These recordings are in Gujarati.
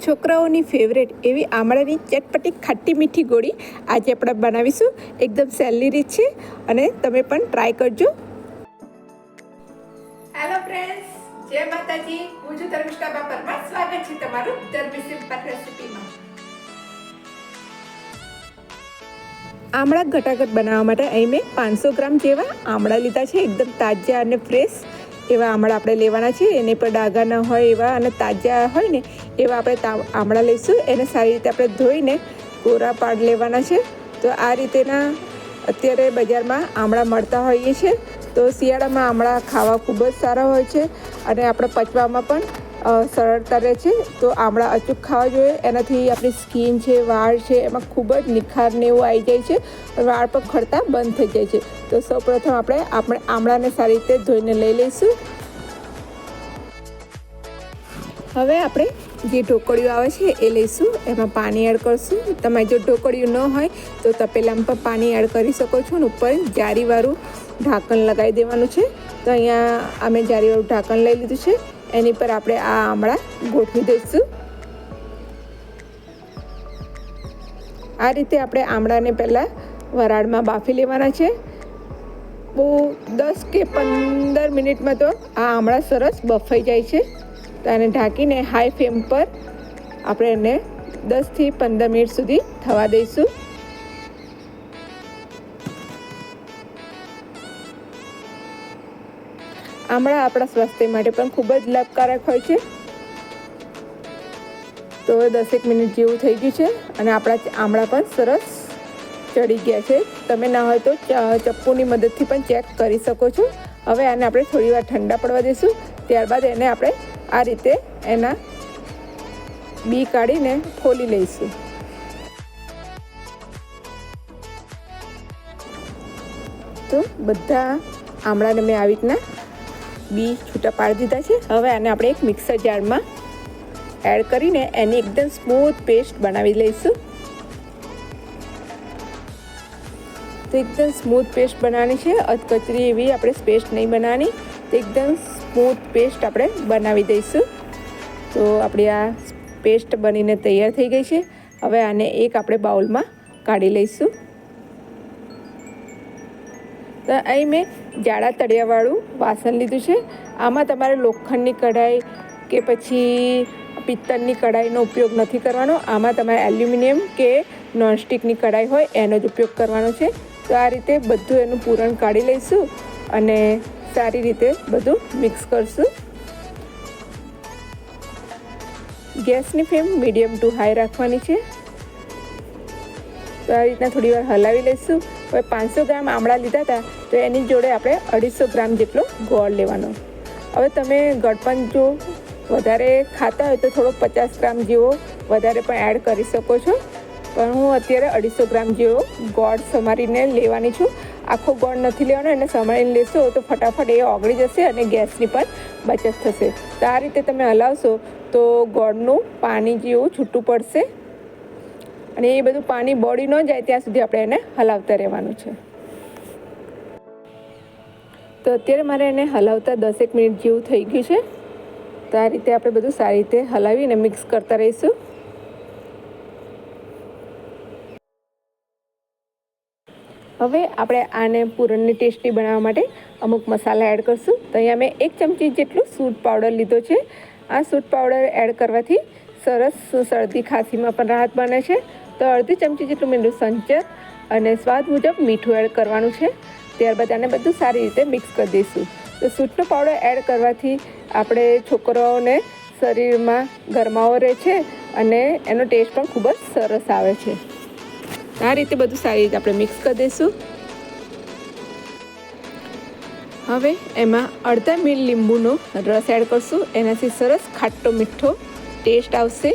છોકરાઓની ફેવરેટ એવી આમળાની ચટપટી ખાટી મીઠી ગોળી આજે આપણે બનાવીશું. એકદમ સહેલી રીત છે અને તમે પણ ટ્રાય કરજો. હેલો ફ્રેન્ડ્સ, જય માતાજી. હું છું ધર્મિષ્ઠા પરમાર. સ્વાગત છે તમારું ધર્મી સિમ્પલ રેસિપીમાં. આમળા ઘટાઘટ બનાવવા માટે અહીં મેં 500 ગ્રામ જેવા આમળા લીધા છે. એકદમ તાજા અને ફ્રેશ એવા આમળા આપણે લેવાના છે. એને પર ડાઘા ન હોય એવા અને તાજા હોય ને એવા આપણે આમળા લઈશું. એને સારી રીતે આપણે ધોઈને કોરા પાડ લેવાના છે. તો આ રીતેના અત્યારે બજારમાં આમળા મળતા હોઈએ છે. તો શિયાળામાં આમળા ખાવા ખૂબ જ સારા હોય છે અને આપણે પચવામાં પણ સરળતા રહે છે. તો આમળા અચૂક ખાવા જોઈએ. એનાથી આપણી સ્કિન છે, વાળ છે, એમાં ખૂબ જ નિખારને એવું આવી જાય છે. વાળ પણ ખરતા બંધ થઈ જાય છે. તો સૌપ્રથમ આપણે આમળાને સારી રીતે ધોઈને લઈ લઈશું. હવે આપણે જે ઢોકળીઓ આવે છે એ લઈશું. એમાં પાણી એડ કરશું. તમારે જો ઢોકળીઓ ન હોય તો તપેલામાં પણ પાણી એડ કરી શકો છો. અને ઉપર જારીવાળું ઢાંકણ લગાવી દેવાનું છે. તો અહીંયા અમે જારીવાળું ઢાંકણ લઈ લીધું છે. એની પર આપણે આ આમળા ગોઠવી દઈશું. આ રીતે આપણે આમળાને પહેલાં વરાળમાં બાફી લેવાના છે. બહુ 10 કે 15 મિનિટમાં તો આ આમળા સરસ બફાઈ જાય છે. તો આને ઢાંકીને હાઈ ફ્લેમ પર આપણે એને 10થી 15 મિનિટ સુધી થવા દઈશું. આમળા આપણા સ્વાસ્થ્ય માટે પણ ખૂબ જ લાભકારક હોય છે. તો 10 મિનિટ જેવું થઈ ગયું છે અને આપણા આમળા પણ સરસ ચડી ગયા છે. તમે ના હોય તો ચપ્પુની મદદથી પણ ચેક કરી શકો છો. હવે આને આપણે થોડી વાર ઠંડા પડવા દઈશું. ત્યારબાદ એને આપણે આ રીતે એના બી કાઢીને ફોલી લઈશું. તો બધા આમળાને મેં આવી રીતના બી છૂટા પાડી દીધા છે. હવે આને આપણે એક મિક્સર જારમાં એડ કરીને એની એકદમ સ્મૂથ પેસ્ટ બનાવી લઈશું. તો એકદમ સ્મૂથ પેસ્ટ બનાવવાની છે. અધકચરી એવી આપણે પેસ્ટ નહીં બનાવવાની. તો એકદમ સ્મૂથ પેસ્ટ આપણે બનાવી દઈશું. તો આપણી આ પેસ્ટ બનીને તૈયાર થઈ ગઈ છે. હવે આને એક આપણે બાઉલમાં કાઢી લઈશું. તો અહીં મેં જાડા તળિયાવાળું વાસણ લીધું છે. આમાં તમારે લોખંડની કઢાઈ કે પછી પિત્તળની કઢાઈનો ઉપયોગ નથી કરવાનો. આમાં તમારે એલ્યુમિનિયમ કે નોનસ્ટિકની કઢાઈ હોય એનો જ ઉપયોગ કરવાનો છે. તો આ રીતે બધું એનું પૂરણ કાઢી લઈશું અને સારી રીતે બધું મિક્સ કરશું. ગેસની ફ્લેમ મીડિયમ ટુ હાઈ રાખવાની છે. તો આ રીતના થોડી વાર હલાવી લઈશું. હવે 500 ગ્રામ આમળા લીધા હતા તો એની જોડે આપણે 250 ગ્રામ જેટલો ગોળ લેવાનો. હવે તમે ગળપણ જો વધારે ખાતા હોય તો થોડો 50 ગ્રામ જેવો વધારે પણ એડ કરી શકો છો. પણ હું અત્યારે 250 ગ્રામ જેવો ગોળ સમારીને લેવાની છું. આખો ગોળ નથી લેવાનો. એને સમારીને લેશો તો ફટાફટ એ ઓગળી જશે અને ગેસની પણ બચત થશે. તો આ રીતે તમે હલાવશો તો ગોળનું પાણી જેવું છૂટું પડશે અને એ બધું પાણી બળી ન જાય ત્યાં સુધી આપણે એને હલાવતા રહેવાનું છે. તો અત્યારે મારે એને હલાવતા 10 મિનિટ જેવું થઈ ગયું છે. તો આ રીતે આપણે બધું સારી રીતે હલાવીને મિક્સ કરતા રહીશું. હવે આપણે આને પૂરણને ટેસ્ટી બનાવવા માટે અમુક મસાલા એડ કરશું. તો અહીંયા મેં 1 ચમચી જેટલું સૂંઠ પાવડર લીધો છે. આ સૂંઠ પાવડર એડ કરવાથી સરસ શરદી ખાંસીમાં પણ રાહત બને છે. તો અડધી ચમચી જેટલું મેં સંચર અને સ્વાદ મુજબ મીઠું એડ કરવાનું છે. ત્યારબાદ આને બધું સારી રીતે મિક્સ કરી દઈશું. તો સૂંઠનો પાવડર એડ કરવાથી આપણે છોકરાઓને શરીરમાં ગરમાવો રહે છે અને એનો ટેસ્ટ પણ ખૂબ જ સરસ આવે છે. આ રીતે બધું સારી રીતે આપણે મિક્સ કરી દઈશું. હવે એમાં અડધા મિલ લીંબુનો રસ એડ કરશું. એનાથી સરસ ખાટો મીઠો ટેસ્ટ આવશે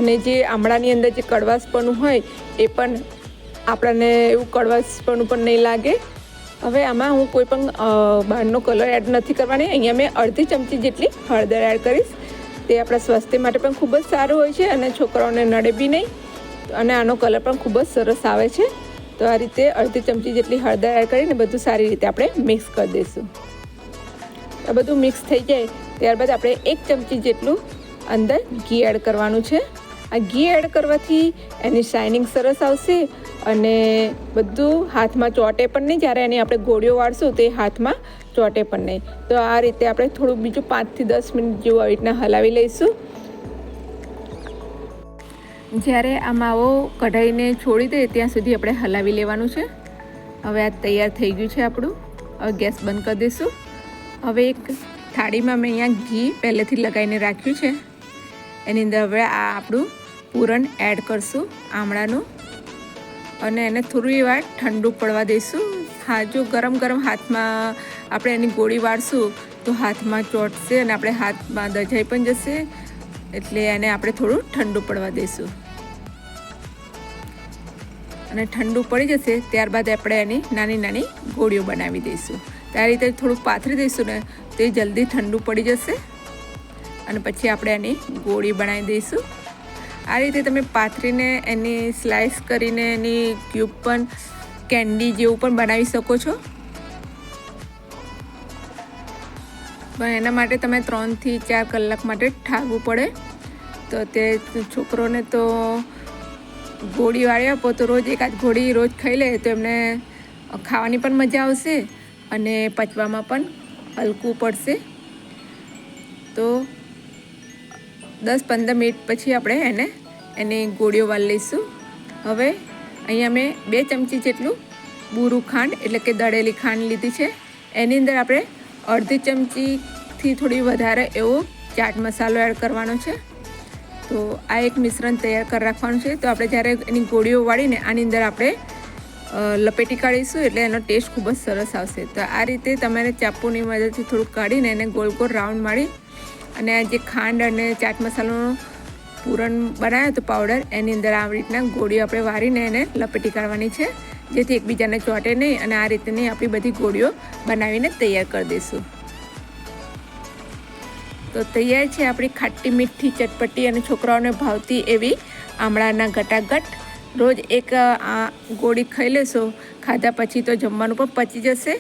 અને જે આમળાની અંદર જે કડવાશપણું હોય એ પણ આપણને એવું કડવાશપણું પણ નહીં લાગે. હવે આમાં હું કોઈ પણ બહારનો કલર એડ નથી કરવાની. અહીંયા મેં અડધી ચમચી જેટલી હળદર એડ કરીશ. તે આપણા સ્વાસ્થ્ય માટે પણ ખૂબ જ સારું હોય છે અને છોકરાઓને નડે બી નહીં અને આનો કલર પણ ખૂબ જ સરસ આવે છે. તો આ રીતે અડધી ચમચી જેટલી હળદર એડ કરીને બધું સારી રીતે આપણે મિક્સ કરી દઈશું. આ બધું મિક્સ થઈ જાય ત્યારબાદ આપણે 1 ચમચી જેટલું અંદર ઘી એડ કરવાનું છે. આ ઘી એડ કરવાથી એની શાઇનિંગ સરસ આવશે અને બધું હાથમાં ચોંટે પણ નહીં. જ્યારે એની આપણે ગોળીઓ વાળશું તે હાથમાં ચોંટે પણ નહીં. તો આ રીતે આપણે થોડું બીજું 5 થી 10 મિનિટ જેવું આવી રીતના હલાવી લઈશું. જ્યારે આ માવો કઢાઈને છોડી દે ત્યાં સુધી આપણે હલાવી લેવાનું છે. હવે આ તૈયાર થઈ ગયું છે આપણું. હવે ગેસ બંધ કરી દઈશું. હવે એક થાળીમાં મેં અહીંયા ઘી પહેલેથી લગાવીને રાખ્યું છે. એની અંદર હવે આ આપણું પૂરણ એડ કરશું આમળાનું અને એને થોડી વાર ઠંડુ પડવા દઈશું. હા, જો ગરમ ગરમ હાથમાં આપણે એની ગોળી વાળશું તો હાથમાં ચોંટશે અને આપણે હાથમાં દજાઈ પણ જશે. એટલે એને આપણે થોડું ઠંડુ પડવા દઈશું અને ઠંડુ પડી જશે ત્યારબાદ આપણે એની નાની નાની ગોળીઓ બનાવી દઈશું. તો આ રીતે થોડું પાથરી દઈશું ને તે જલ્દી ઠંડુ પડી જશે અને પછી આપણે એની ગોળી બનાવી દઈશું. આ રીતે તમે પાથરીને એની સ્લાઇસ કરીને એની ક્યુબ પણ કેન્ડી જેવું પણ બનાવી શકો છો. પણ એના માટે તમે 3 થી 4 કલાક માટે ઠારવું પડે. તો તે છોકરોને તો ગોળી વાળી આપો તો રોજ એકાદ ગોળી રોજ ખાઈ લે તો એમને ખાવાની પણ મજા આવશે અને પચવામાં પણ હલકું પડશે. તો 10-15 મિનિટ પછી આપણે એની ગોળીઓ વાળી લઈશું. હવે અહીંયા મેં 2 ચમચી જેટલું બૂરું ખાંડ એટલે કે દળેલી ખાંડ લીધી છે. એની અંદર આપણે અડધી ચમચીથી થોડી વધારે એવો ચાટ મસાલો એડ કરવાનો છે. તો આ એક મિશ્રણ તૈયાર કરી રાખવાનું છે. તો આપણે જ્યારે એની ગોળીઓ વાળીને આની અંદર આપણે લપેટી કાઢીશું એટલે એનો ટેસ્ટ ખૂબ જ સરસ આવશે. તો આ રીતે તમારે ચાકુની મદદથી થોડુંક કાઢીને એને ગોળ ગોળ રાઉન્ડ મારી અને આ જે ખાંડ અને ચાટ મસાલાનું પૂરણ બનાવ્યો તો પાવડર એની અંદર આવી રીતના ગોળીઓ આપણે વાળીને એને લપેટી કાઢવાની છે જેથી એકબીજાને ચોંટે નહીં. અને આ રીતની આપણી બધી ગોળીઓ બનાવીને તૈયાર કરી દઈશું. તો તૈયાર છે આપણી ખાટી મીઠી ચટપટી અને છોકરાઓને ભાવતી એવી આમળાના ગટાગટ. રોજ એક આ ગોળી ખાઈ લેશો ખાધા પછી તો જમવાનું પણ પચી જશે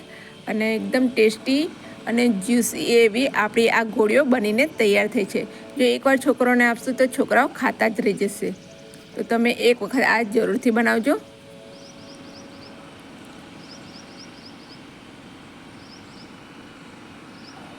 અને એકદમ ટેસ્ટી અને જ્યુસી એવી આપણી આ ગોળીઓ બનીને તૈયાર થઈ છે. જો એકવાર છોકરાઓને આપશો તો છોકરાઓ ખાતા જ રહી જશે. તો તમે એક વખત આ જરૂરથી બનાવજો.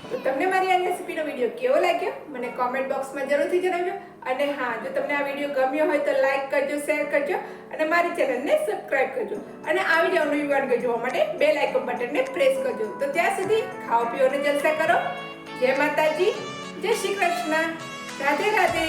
તો તમને મારી આ રેસીપીનો વિડીયો કેવો લાગ્યો મને કોમેન્ટ બોક્સમાં જરૂરથી જણાવજો. અને હા, જો તમને આ વિડીયો ગમ્યો હોય તો લાઈક કરજો, શેર કરજો અને મારી ચેનલને સબસ્ક્રાઈબ કરજો. અને આવી જ નવી વાનગીઓ જોવા માટે બેલ આઇકન બટનને પ્રેસ કરજો. તો ત્યાં સુધી ખાઓ પીઓ અને જલસા કરો. જય માતાજી, જય શ્રી કૃષ્ણ, રાધે રાધે.